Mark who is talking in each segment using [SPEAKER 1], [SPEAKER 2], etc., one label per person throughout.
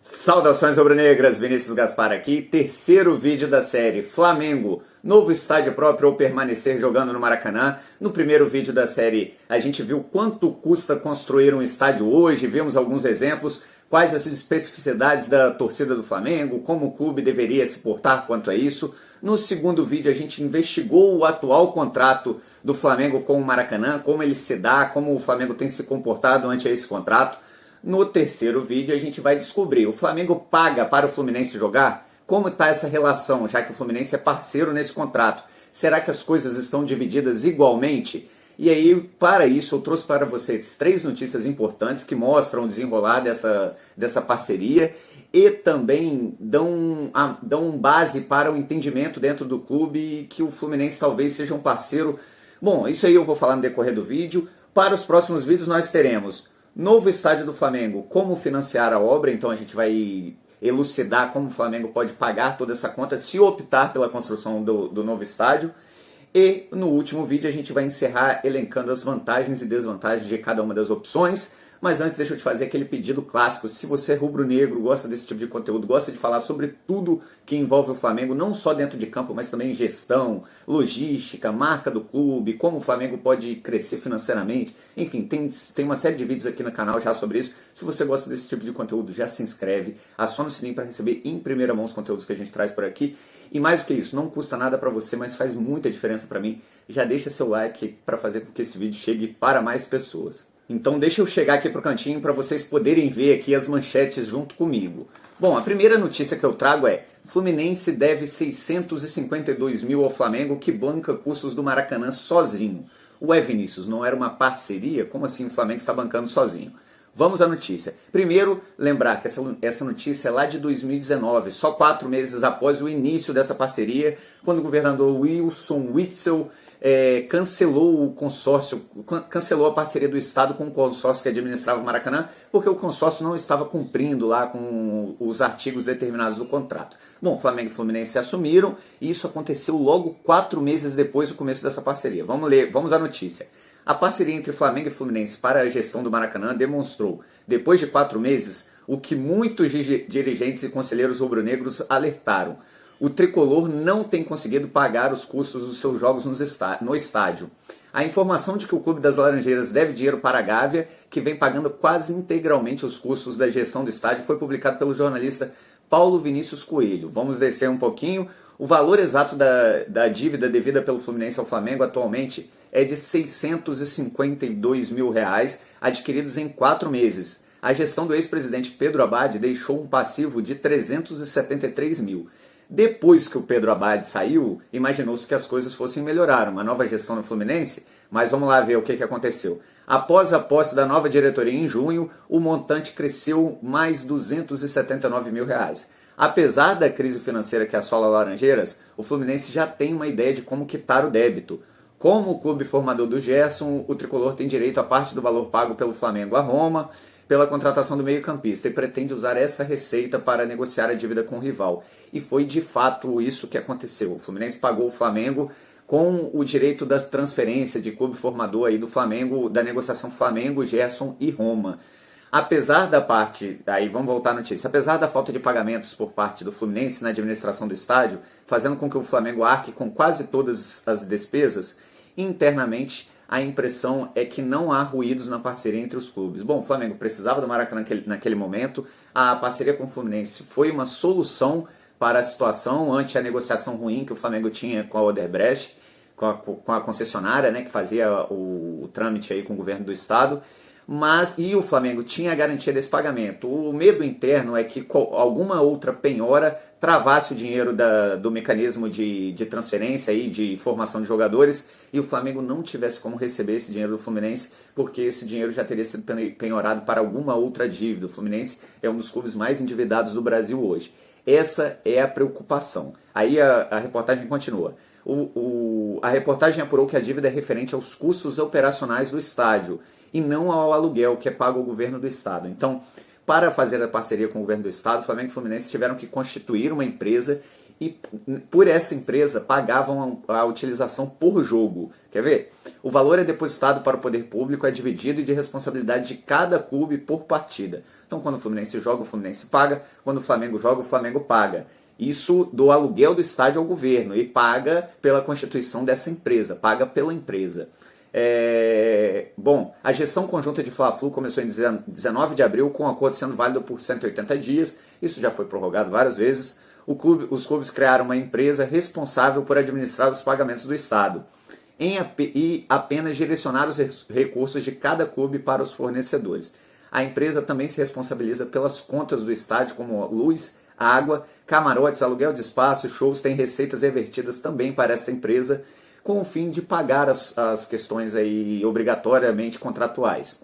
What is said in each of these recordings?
[SPEAKER 1] Saudações rubro-negras, Vinícius Gaspar aqui, terceiro vídeo da série Flamengo, novo estádio próprio ou permanecer jogando no Maracanã. No primeiro vídeo da série a gente viu quanto custa construir um estádio hoje, vimos alguns exemplos, quais as especificidades da torcida do Flamengo, como o clube deveria se portar quanto a isso. No segundo vídeo a gente investigou o atual contrato do Flamengo com o Maracanã, como ele se dá, como o Flamengo tem se comportado ante esse contrato. No terceiro vídeo a gente vai descobrir, o Flamengo paga para o Fluminense jogar? Como está essa relação, já que o Fluminense é parceiro nesse contrato? Será que as coisas estão divididas igualmente? E aí, para isso, eu trouxe para vocês 3 notícias importantes que mostram o desenrolar dessa parceria e também dão base para o entendimento dentro do clube que o Fluminense talvez seja um parceiro. Bom, isso aí eu vou falar no decorrer do vídeo. Para os próximos vídeos nós teremos novo estádio do Flamengo, como financiar a obra, então a gente vai elucidar como o Flamengo pode pagar toda essa conta se optar pela construção do novo estádio. E no último vídeo a gente vai encerrar elencando as vantagens e desvantagens de cada uma das opções. Mas antes deixa eu te fazer aquele pedido clássico, se você é rubro-negro, gosta desse tipo de conteúdo, gosta de falar sobre tudo que envolve o Flamengo, não só dentro de campo, mas também gestão, logística, marca do clube, como o Flamengo pode crescer financeiramente, enfim, tem uma série de vídeos aqui no canal já sobre isso. Se você gosta desse tipo de conteúdo, já se inscreve, aciona o sininho para receber em primeira mão os conteúdos que a gente traz por aqui. E mais do que isso, não custa nada para você, mas faz muita diferença para mim. Já deixa seu like para fazer com que esse vídeo chegue para mais pessoas. Então deixa eu chegar aqui pro cantinho para vocês poderem ver aqui as manchetes junto comigo. Bom, a primeira notícia que eu trago é: Fluminense deve 652 mil ao Flamengo que banca custos do Maracanã sozinho. Ué, Vinícius, não era uma parceria? Como assim o Flamengo está bancando sozinho? Vamos à notícia. Primeiro, lembrar que essa notícia é lá de 2019, só 4 meses após o início dessa parceria, quando o governador Wilson Witzel cancelou o consórcio, cancelou a parceria do Estado com o consórcio que administrava o Maracanã, porque o consórcio não estava cumprindo lá com os artigos determinados do contrato. Bom, Flamengo e Fluminense se assumiram e isso aconteceu logo 4 meses depois do começo dessa parceria. Vamos à notícia. A parceria entre Flamengo e Fluminense para a gestão do Maracanã demonstrou, depois de 4 meses, o que muitos dirigentes e conselheiros rubro-negros alertaram. O tricolor não tem conseguido pagar os custos dos seus jogos no estádio. A informação de que o Clube das Laranjeiras deve dinheiro para a Gávea, que vem pagando quase integralmente os custos da gestão do estádio, foi publicado pelo jornalista Paulo Vinícius Coelho. Vamos descer um pouquinho. O valor exato da dívida devida pelo Fluminense ao Flamengo atualmente é de R$ 652 mil, adquiridos em 4 meses. A gestão do ex-presidente Pedro Abad deixou um passivo de 373 mil. Depois que o Pedro Abad saiu, imaginou-se que as coisas fossem melhorar, uma nova gestão no Fluminense, mas vamos lá ver o que aconteceu. Após a posse da nova diretoria em junho, o montante cresceu mais 279 mil reais. Apesar da crise financeira que assola Laranjeiras, o Fluminense já tem uma ideia de como quitar o débito. Como o clube formador do Gerson, o tricolor tem direito a parte do valor pago pelo Flamengo a Roma, pela contratação do meio-campista, e pretende usar essa receita para negociar a dívida com o rival. E foi de fato isso que aconteceu. O Fluminense pagou o Flamengo com o direito da transferência de clube formador aí do Flamengo, da negociação Flamengo, Gerson e Roma. Apesar da parte, aí vamos voltar à notícia, apesar da falta de pagamentos por parte do Fluminense na administração do estádio, fazendo com que o Flamengo arque com quase todas as despesas, internamente a impressão é que não há ruídos na parceria entre os clubes. Bom, o Flamengo precisava do Maracanã naquele momento, a parceria com o Fluminense foi uma solução para a situação ante a negociação ruim que o Flamengo tinha com a Odebrecht, com a concessionária, né, que fazia o trâmite aí com o governo do estado. E o Flamengo tinha a garantia desse pagamento. O medo interno é que alguma outra penhora travasse o dinheiro do mecanismo de transferência e de formação de jogadores e o Flamengo não tivesse como receber esse dinheiro do Fluminense, porque esse dinheiro já teria sido penhorado para alguma outra dívida. O Fluminense é um dos clubes mais endividados do Brasil hoje. Essa é a preocupação. Aí a reportagem continua. A reportagem apurou que a dívida é referente aos custos operacionais do estádio e não ao aluguel que é pago ao governo do estado. Então, para fazer a parceria com o governo do estado, Flamengo e Fluminense tiveram que constituir uma empresa e por essa empresa pagavam a utilização por jogo. Quer ver? O valor é depositado para o poder público, é dividido e de responsabilidade de cada clube por partida. Então quando o Fluminense joga, o Fluminense paga, quando o Flamengo joga, o Flamengo paga. Isso do aluguel do estádio ao governo e paga pela constituição dessa empresa, paga pela empresa. Bom, a gestão conjunta de Fla-Flu começou em 19 de abril, com o acordo sendo válido por 180 dias, isso já foi prorrogado várias vezes. Os clubes criaram uma empresa responsável por administrar os pagamentos do Estado e apenas direcionar os recursos de cada clube para os fornecedores. A empresa também se responsabiliza pelas contas do estádio, como luz, água, camarotes, aluguel de espaço, shows, tem receitas revertidas também para essa empresa, com o fim de pagar as questões aí obrigatoriamente contratuais.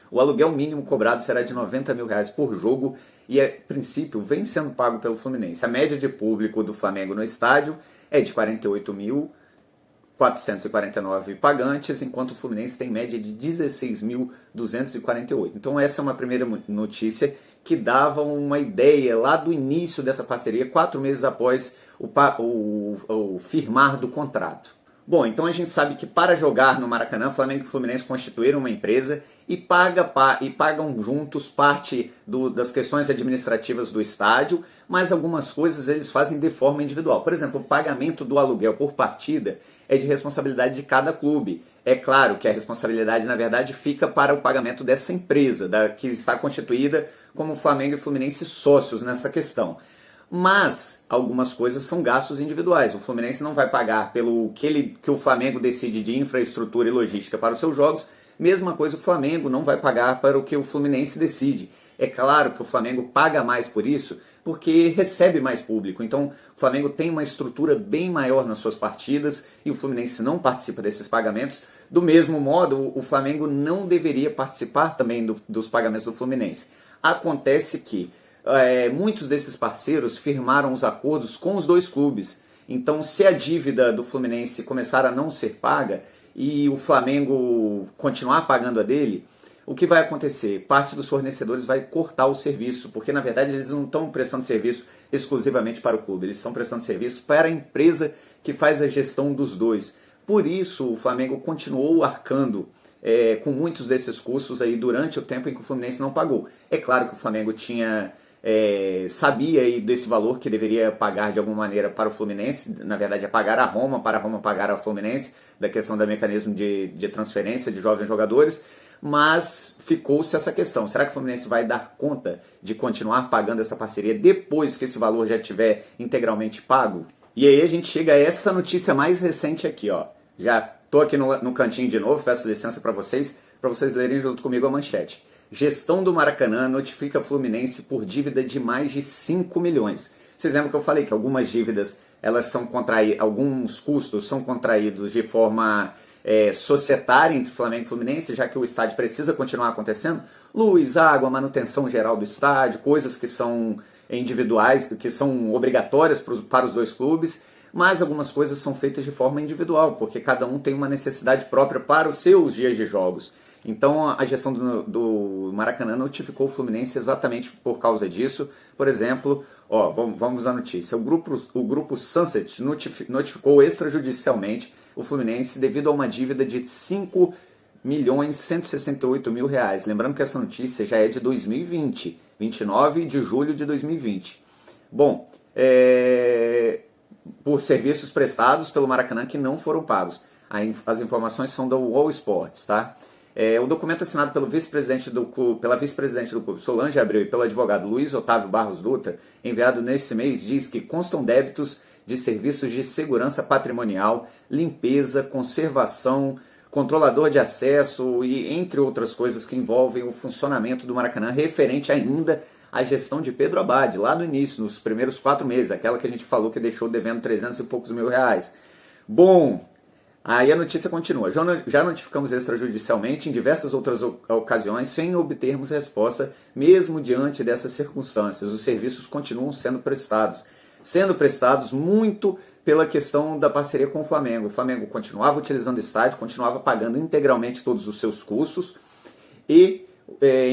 [SPEAKER 1] O aluguel mínimo cobrado será de R$90 mil por jogo e, a princípio, vem sendo pago pelo Fluminense. A média de público do Flamengo no estádio é de 48.449 pagantes, enquanto o Fluminense tem média de 16.248. Então essa é uma primeira notícia que dava uma ideia lá do início dessa parceria, 4 meses após o firmar do contrato. Bom, então a gente sabe que para jogar no Maracanã, Flamengo e Fluminense constituíram uma empresa e pagam juntos parte das questões administrativas do estádio, mas algumas coisas eles fazem de forma individual. Por exemplo, o pagamento do aluguel por partida é de responsabilidade de cada clube. É claro que a responsabilidade, na verdade, fica para o pagamento dessa empresa, que está constituída como Flamengo e Fluminense sócios nessa questão. Mas algumas coisas são gastos individuais. O Fluminense não vai pagar pelo que o Flamengo decide de infraestrutura e logística para os seus jogos. Mesma coisa o Flamengo não vai pagar para o que o Fluminense decide. É claro que o Flamengo paga mais por isso porque recebe mais público. Então o Flamengo tem uma estrutura bem maior nas suas partidas e o Fluminense não participa desses pagamentos. Do mesmo modo, o Flamengo não deveria participar também dos pagamentos do Fluminense. Acontece que muitos desses parceiros firmaram os acordos com os dois clubes. Então, se a dívida do Fluminense começar a não ser paga e o Flamengo continuar pagando a dele, o que vai acontecer? Parte dos fornecedores vai cortar o serviço, porque na verdade eles não estão prestando serviço exclusivamente para o clube, eles estão prestando serviço para a empresa que faz a gestão dos dois. Por isso, o Flamengo continuou arcando com muitos desses custos aí durante o tempo em que o Fluminense não pagou. É claro que o Flamengo sabia aí desse valor que deveria pagar de alguma maneira para o Fluminense, na verdade é pagar a Roma, para a Roma pagar ao Fluminense, da questão do mecanismo de transferência de jovens jogadores, mas ficou-se essa questão, será que o Fluminense vai dar conta de continuar pagando essa parceria depois que esse valor já estiver integralmente pago? E aí a gente chega a essa notícia mais recente aqui, ó. Já tô aqui no cantinho de novo, peço licença para vocês lerem junto comigo a manchete. Gestão do Maracanã notifica Fluminense por dívida de mais de 5 milhões. Vocês lembram que eu falei que algumas dívidas, alguns custos são contraídos de forma societária entre Flamengo e Fluminense, já que o estádio precisa continuar acontecendo? Luz, água, manutenção geral do estádio, coisas que são individuais, que são obrigatórias para os dois clubes, mas algumas coisas são feitas de forma individual, porque cada um tem uma necessidade própria para os seus dias de jogos. Então a gestão do Maracanã notificou o Fluminense exatamente por causa disso. Por exemplo, vamos à notícia. O grupo Sunset notificou extrajudicialmente o Fluminense devido a uma dívida de 5.168.000 reais. Lembrando que essa notícia já é de 2020, 29 de julho de 2020. Bom, por serviços prestados pelo Maracanã que não foram pagos. As informações são da Wall Sports, tá? O documento assinado pela vice-presidente do clube, Solange Abreu, e pelo advogado Luiz Otávio Barros Dutra, enviado nesse mês, diz que constam débitos de serviços de segurança patrimonial, limpeza, conservação, controlador de acesso e entre outras coisas que envolvem o funcionamento do Maracanã, referente ainda à gestão de Pedro Abad, lá no início, nos primeiros 4 meses, aquela que a gente falou que deixou devendo 300 e poucos mil reais. Bom, aí a notícia continua. Já notificamos extrajudicialmente em diversas outras ocasiões sem obtermos resposta, mesmo diante dessas circunstâncias. Os serviços continuam sendo prestados muito pela questão da parceria com o Flamengo. O Flamengo continuava utilizando o estádio, continuava pagando integralmente todos os seus custos e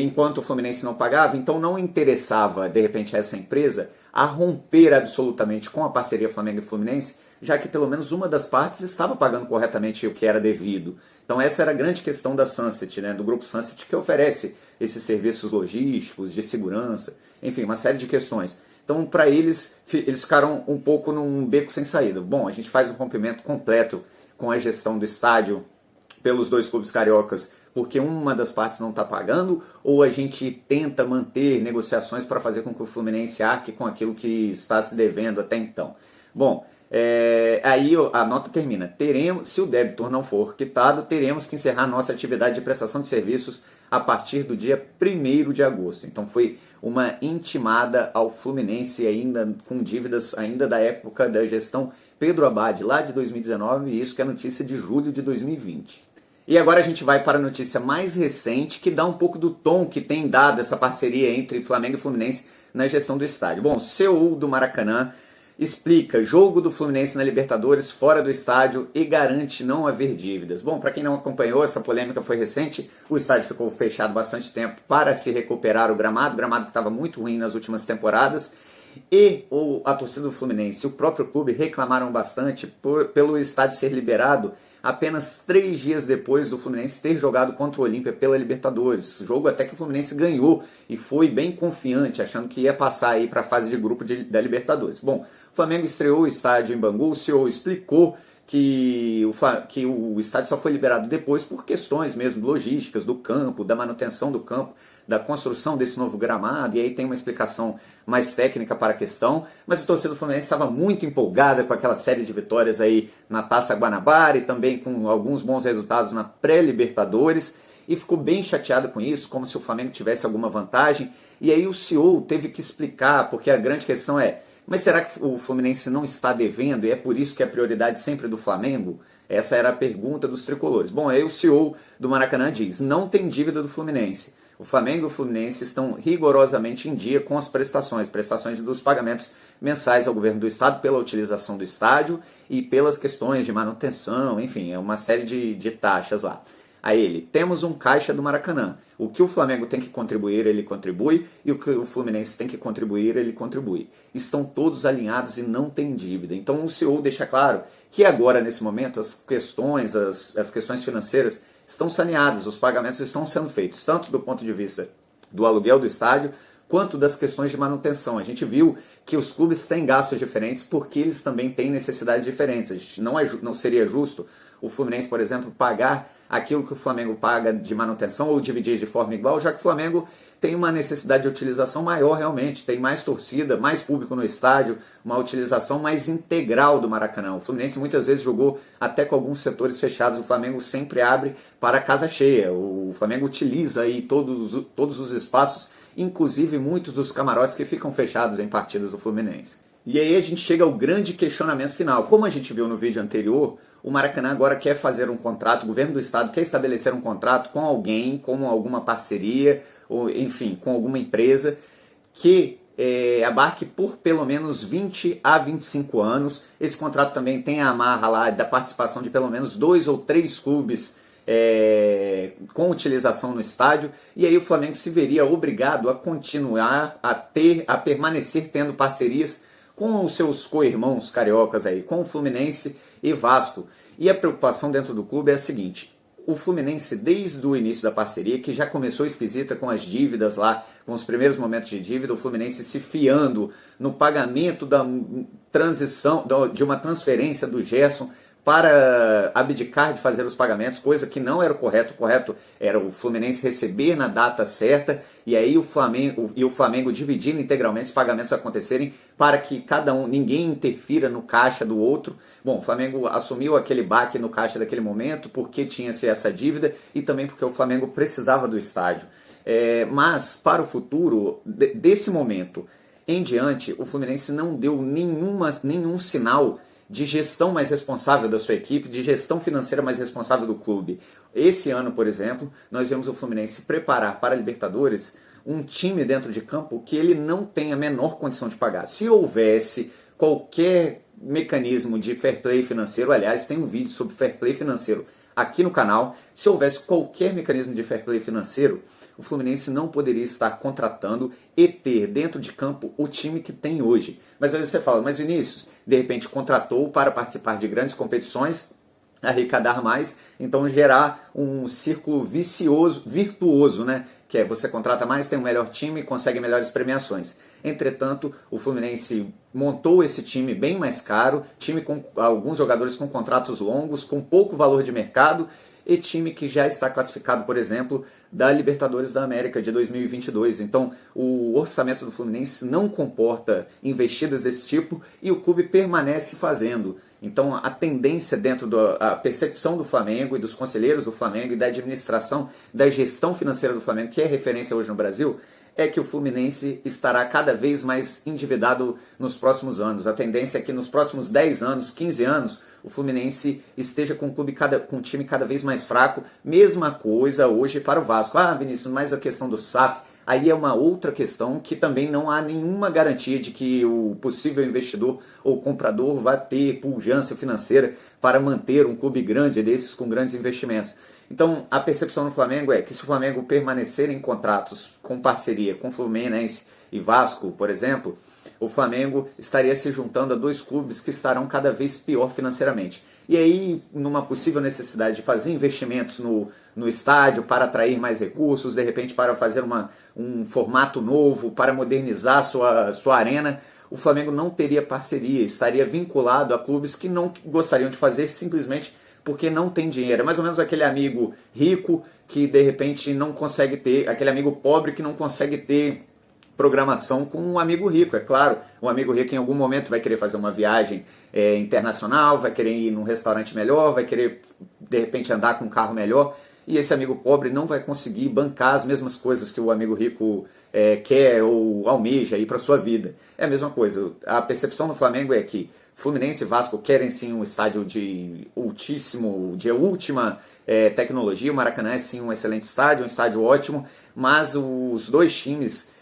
[SPEAKER 1] enquanto o Fluminense não pagava, então não interessava, de repente, a essa empresa a romper absolutamente com a parceria Flamengo e Fluminense, já que pelo menos uma das partes estava pagando corretamente o que era devido. Então essa era a grande questão da Sunset, né, do grupo Sunset, que oferece esses serviços logísticos, de segurança, enfim, uma série de questões. Então, para eles ficaram um pouco num beco sem saída. Bom, a gente faz um rompimento completo com a gestão do estádio pelos dois clubes cariocas, porque uma das partes não está pagando, ou a gente tenta manter negociações para fazer com que o Fluminense arque com aquilo que está se devendo até então. Bom, aí a nota termina. Se o débitor não for quitado, teremos que encerrar nossa atividade de prestação de serviços a partir do dia 1º de agosto. Então foi uma intimada ao Fluminense ainda com dívidas ainda da época da gestão Pedro Abad, lá de 2019, e isso que é notícia de julho de 2020. E agora a gente vai para a notícia mais recente, que dá um pouco do tom que tem dado essa parceria entre Flamengo e Fluminense na gestão do estádio. Bom, o CEO do Maracanã explica jogo do Fluminense na Libertadores fora do estádio e garante não haver dívidas. Bom, para quem não acompanhou, essa polêmica foi recente, o estádio ficou fechado bastante tempo para se recuperar o gramado que estava muito ruim nas últimas temporadas, e a torcida do Fluminense e o próprio clube reclamaram bastante pelo estádio ser liberado apenas 3 dias depois do Fluminense ter jogado contra o Olímpia pela Libertadores. Jogo até que o Fluminense ganhou e foi bem confiante, achando que ia passar aí para a fase de grupo da Libertadores. Bom, o Flamengo estreou o estádio em Bangu, o CEO explicou que o estádio só foi liberado depois por questões mesmo logísticas do campo, da manutenção do campo, da construção desse novo gramado, e aí tem uma explicação mais técnica para a questão, mas a torcida do Fluminense estava muito empolgada com aquela série de vitórias aí na Taça Guanabara e também com alguns bons resultados na pré-Libertadores, e ficou bem chateado com isso, como se o Flamengo tivesse alguma vantagem, e aí o CEO teve que explicar, porque a grande questão é: mas será que o Fluminense não está devendo e é por isso que a prioridade sempre é do Flamengo? Essa era a pergunta dos tricolores. Bom, aí o CEO do Maracanã diz: não tem dívida do Fluminense. O Flamengo e o Fluminense estão rigorosamente em dia com as prestações dos pagamentos mensais ao governo do estado pela utilização do estádio e pelas questões de manutenção, enfim, é uma série de taxas lá. A ele: temos um caixa do Maracanã. O que o Flamengo tem que contribuir, ele contribui, e o que o Fluminense tem que contribuir, ele contribui. Estão todos alinhados e não tem dívida. Então o CEO deixa claro que agora, nesse momento, as questões financeiras estão saneadas, os pagamentos estão sendo feitos, tanto do ponto de vista do aluguel do estádio, quanto das questões de manutenção. A gente viu que os clubes têm gastos diferentes porque eles também têm necessidades diferentes. A gente não seria justo o Fluminense, por exemplo, pagar aquilo que o Flamengo paga de manutenção ou dividir de forma igual, já que o Flamengo tem uma necessidade de utilização maior realmente, tem mais torcida, mais público no estádio, uma utilização mais integral do Maracanã. O Fluminense muitas vezes jogou até com alguns setores fechados, o Flamengo sempre abre para a casa cheia, o Flamengo utiliza aí todos os espaços, inclusive muitos dos camarotes que ficam fechados em partidas do Fluminense. E aí a gente chega ao grande questionamento final. Como a gente viu no vídeo anterior, o Maracanã agora quer fazer um contrato, o governo do estado quer estabelecer um contrato com alguém, com alguma parceria, ou enfim, com alguma empresa que abarque por pelo menos 20 a 25 anos. Esse contrato também tem a amarra lá da participação de pelo menos 2 ou 3 clubes com utilização no estádio, e aí o Flamengo se veria obrigado a continuar a permanecer tendo parcerias com os seus co-irmãos cariocas aí, com o Fluminense e Vasco. E a preocupação dentro do clube é a seguinte: o Fluminense, desde o início da parceria, que já começou esquisita com as dívidas lá, com os primeiros momentos de dívida, o Fluminense se fiando no pagamento da transição, de uma transferência do Gerson para abdicar de fazer os pagamentos, coisa que não era o correto. O correto era o Fluminense receber na data certa e aí o Flamengo dividir integralmente os pagamentos acontecerem para que ninguém interfira no caixa do outro. Bom, o Flamengo assumiu aquele baque no caixa daquele momento porque tinha-se essa dívida e também porque o Flamengo precisava do estádio. Mas para o futuro, desse momento em diante, o Fluminense não deu nenhum sinal de gestão mais responsável da sua equipe, de gestão financeira mais responsável do clube. Esse ano, por exemplo, nós vemos o Fluminense preparar para a Libertadores um time dentro de campo que ele não tem a menor condição de pagar. Se houvesse qualquer mecanismo de fair play financeiro, aliás, tem um vídeo sobre fair play financeiro aqui no canal, se houvesse qualquer mecanismo de fair play financeiro, o Fluminense não poderia estar contratando e ter dentro de campo o time que tem hoje. Mas aí você fala, mas Vinícius, de repente contratou para participar de grandes competições, arrecadar mais, então gerar um círculo virtuoso, né? Que é você contrata mais, tem um melhor time e consegue melhores premiações. Entretanto, o Fluminense montou esse time bem mais caro, time com alguns jogadores com contratos longos, com pouco valor de mercado, e time que já está classificado, por exemplo, da Libertadores da América de 2022. Então, o orçamento do Fluminense não comporta investidas desse tipo e o clube permanece fazendo. Então, a tendência dentro da percepção do Flamengo e dos conselheiros do Flamengo e da administração, da gestão financeira do Flamengo, que é referência hoje no Brasil, é que o Fluminense estará cada vez mais endividado nos próximos anos. A tendência é que nos próximos 10 anos, 15 anos, o Fluminense esteja com um time cada vez mais fraco. Mesma coisa hoje para o Vasco. Ah, Vinícius, mas a questão do SAF, aí é uma outra questão que também não há nenhuma garantia de que o possível investidor ou comprador vai ter pujança financeira para manter um clube grande desses com grandes investimentos. Então, a percepção no Flamengo é que se o Flamengo permanecer em contratos com parceria com Fluminense e Vasco, por exemplo, o Flamengo estaria se juntando a dois clubes que estarão cada vez pior financeiramente. E aí, numa possível necessidade de fazer investimentos no estádio para atrair mais recursos, de repente para fazer um formato novo, para modernizar sua arena, o Flamengo não teria parceria, estaria vinculado a clubes que não gostariam de fazer simplesmente porque não tem dinheiro. É mais ou menos aquele amigo rico que de repente não consegue ter, aquele amigo pobre que não consegue ter programação com um amigo rico. É claro, um amigo rico em algum momento vai querer fazer uma viagem internacional, vai querer ir num restaurante melhor, vai querer de repente andar com um carro melhor, e esse amigo pobre não vai conseguir bancar as mesmas coisas que o amigo rico quer ou almeja aí para sua vida. É a mesma coisa. A percepção do Flamengo é que Fluminense e Vasco querem sim um estádio de última tecnologia. O Maracanã é sim um excelente estádio, um estádio ótimo, mas os dois times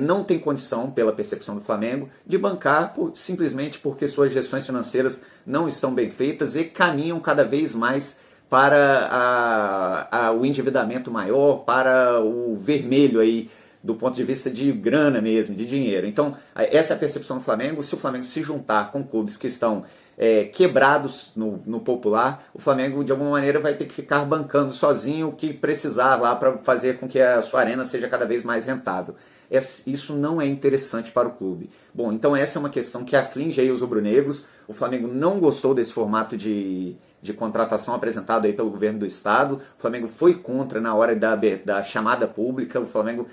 [SPEAKER 1] não têm condição, pela percepção do Flamengo, de bancar simplesmente porque suas gestões financeiras não estão bem feitas e caminham cada vez mais para o endividamento maior, para o vermelho aí, do ponto de vista de grana mesmo, de dinheiro. Então, essa é a percepção do Flamengo. Se o Flamengo se juntar com clubes que estão quebrados no popular, o Flamengo, de alguma maneira, vai ter que ficar bancando sozinho o que precisar lá para fazer com que a sua arena seja cada vez mais rentável. Isso não é interessante para o clube. Bom, então essa é uma questão que aflige aí os rubro-negros. O Flamengo não gostou desse formato de contratação apresentado aí pelo governo do estado. O Flamengo foi contra na hora da chamada pública. O Flamengo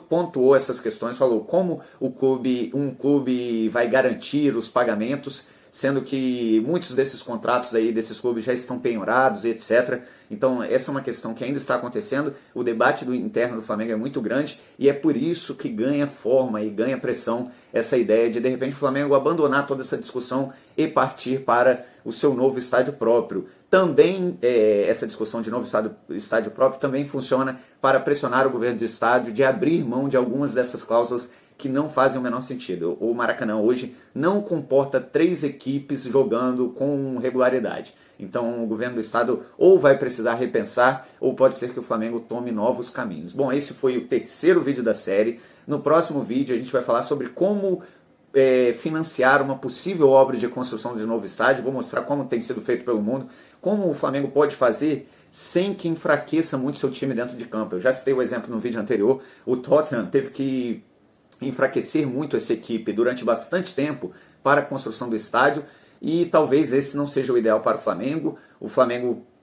[SPEAKER 1] pontuou essas questões, falou como um clube vai garantir os pagamentos, sendo que muitos desses contratos aí desses clubes já estão penhorados e etc. Então essa é uma questão que ainda está acontecendo. O debate interno do Flamengo é muito grande e é por isso que ganha forma e ganha pressão essa ideia de repente o Flamengo abandonar toda essa discussão e partir para o seu novo estádio próprio. Também essa discussão de novo estádio próprio também funciona para pressionar o governo do estádio de abrir mão de algumas dessas cláusulas que não fazem o menor sentido. O Maracanã hoje não comporta 3 equipes jogando com regularidade. Então o governo do estado ou vai precisar repensar, ou pode ser que o Flamengo tome novos caminhos. Bom, esse foi o terceiro vídeo da série. No próximo vídeo a gente vai falar sobre como financiar uma possível obra de construção de novo estádio. Vou mostrar como tem sido feito pelo mundo, como o Flamengo pode fazer sem que enfraqueça muito seu time dentro de campo. Eu já citei o exemplo no vídeo anterior, o Tottenham teve que enfraquecer muito essa equipe durante bastante tempo para a construção do estádio, e talvez esse não seja o ideal para o Flamengo.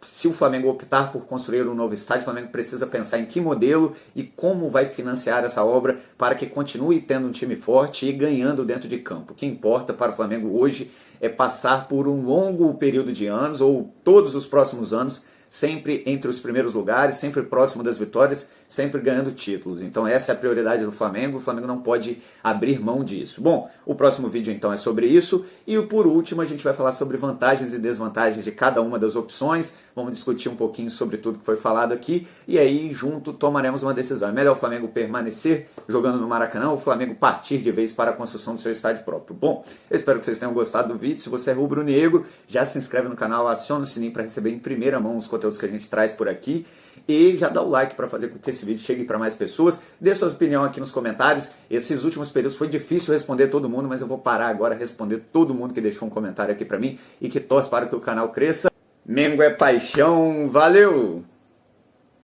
[SPEAKER 1] Se o Flamengo optar por construir um novo estádio, o Flamengo precisa pensar em que modelo e como vai financiar essa obra para que continue tendo um time forte e ganhando dentro de campo. O que importa para o Flamengo hoje é passar por um longo período de anos, ou todos os próximos anos, sempre entre os primeiros lugares, sempre próximo das vitórias, sempre ganhando títulos. Então essa é a prioridade do Flamengo, o Flamengo não pode abrir mão disso. Bom, o próximo vídeo então é sobre isso, e por último a gente vai falar sobre vantagens e desvantagens de cada uma das opções, vamos discutir um pouquinho sobre tudo que foi falado aqui, e aí junto tomaremos uma decisão. É melhor o Flamengo permanecer jogando no Maracanã ou o Flamengo partir de vez para a construção do seu estádio próprio? Bom, eu espero que vocês tenham gostado do vídeo. Se você é rubro-negro, já se inscreve no canal, aciona o sininho para receber em primeira mão os conteúdos que a gente traz por aqui. e já dá o like para fazer com que esse vídeo chegue para mais pessoas. Dê sua opinião aqui nos comentários. Esses últimos períodos foi difícil responder todo mundo, mas eu vou parar agora a responder todo mundo que deixou um comentário aqui para mim e que torce para que o canal cresça. Mengo é paixão, valeu!